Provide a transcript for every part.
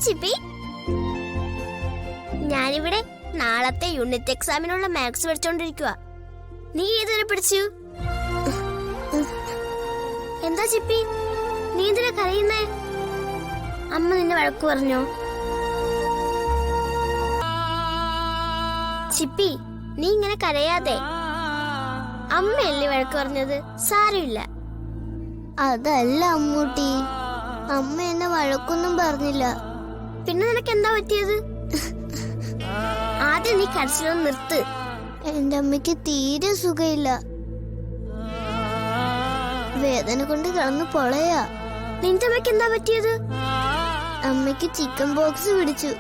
ചിപ്പി? ഞാനിവിടെ നാളത്തെ unit എക്സാമിനുള്ള maths പഠിച്ചോണ്ടിരിക്കുക. നീ ഏതുവരെ പഠിച്ചു? എന്താ ചിപ്പി, നീ എന്തിനാ കരയുന്നേ? അമ്മ നിന്നെ വഴക്കു പറഞ്ഞോ? ചിപ്പി, നീ ഇങ്ങനെ കരയാതെ. അമ്മയല്ലേ വഴക്കു പറഞ്ഞത്, സാരമില്ല. അതല്ല അമ്മൂട്ടി, അമ്മ എന്നെ വഴക്കൊന്നും പറഞ്ഞില്ല. പിന്നെ നിനക്ക് എന്താ പറ്റിയത്? ആദ്യം നീ കരച്ചിലൊന്ന് നിർത്ത്. എന്റെ അമ്മയ്ക്ക് തീരെ സുഖമില്ല, വേദന കൊണ്ട് കിടന്ന് പൊളയാ. നിന്റെ അമ്മയ്ക്ക് എന്താ പറ്റിയത്? അമ്മയ്ക്ക് ചിക്കൻ ബോക്സ് പിടിച്ചു.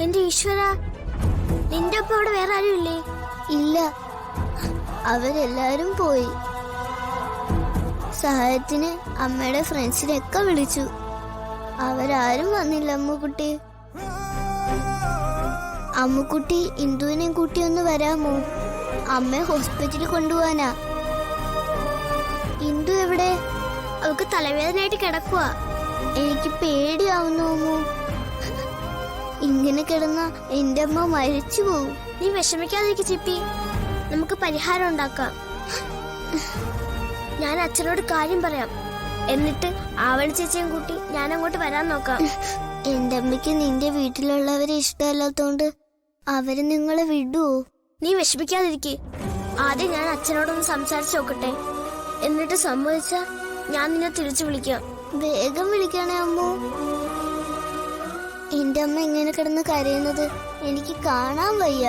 എന്റെ ഈശ്വര, നിന്റെ ഒപ്പം അവിടെ വേറെ ആരും ഇല്ലേ? ഇല്ല, അവരെല്ലാരും പോയി. സഹായത്തിന് അമ്മയുടെ ഫ്രണ്ട്സിനെയൊക്കെ വിളിച്ചു, അവരാരും വന്നില്ല. അമ്മുക്കുട്ടി, അമ്മുക്കുട്ടി ഇന്ദുവിനെയും കൂട്ടി ഒന്ന് വരാമോ? അമ്മയെ ഹോസ്പിറ്റലിൽ കൊണ്ടുപോവാനാ. ഇന്ദു എവിടെ? അവൾക്ക് തലവേദനയായിട്ട് കിടക്കുക. എനിക്ക് പേടിയാവുന്നു അമ്മു. ഇങ്ങനെ കിടന്ന എന്റെ അമ്മ മരിച്ചു പോവും. നീ വിഷമിക്കാതിരിക്കും ചിപ്പി, നമുക്ക് പരിഹാരം ഉണ്ടാക്കാം. ഞാൻ അച്ഛനോട് കാര്യം പറയാം, എന്നിട്ട് ആവണി ചേച്ചിയും കൂട്ടി ഞാൻ അങ്ങോട്ട് വരാൻ നോക്കാം. എന്റെ അമ്മയ്ക്ക് നിന്റെ വീട്ടിലുള്ളവരെ ഇഷ്ടമല്ലാത്തോണ്ട് അവര് നിങ്ങളെ വിടുവോ? നീ വിഷമിക്കാതിരിക്കെ. ആദ്യം ഞാൻ അച്ഛനോടൊന്ന് സംസാരിച്ചു നോക്കട്ടെ, എന്നിട്ട് സമ്മതിച്ച ഞാൻ നിന്നെ തിരിച്ചു വിളിക്കാം. വേഗം വിളിക്കണേ അമ്മു. എന്റെ അമ്മ ഇങ്ങനെ കിടന്ന് കരയുന്നത് എനിക്ക് കാണാൻ വയ്യ.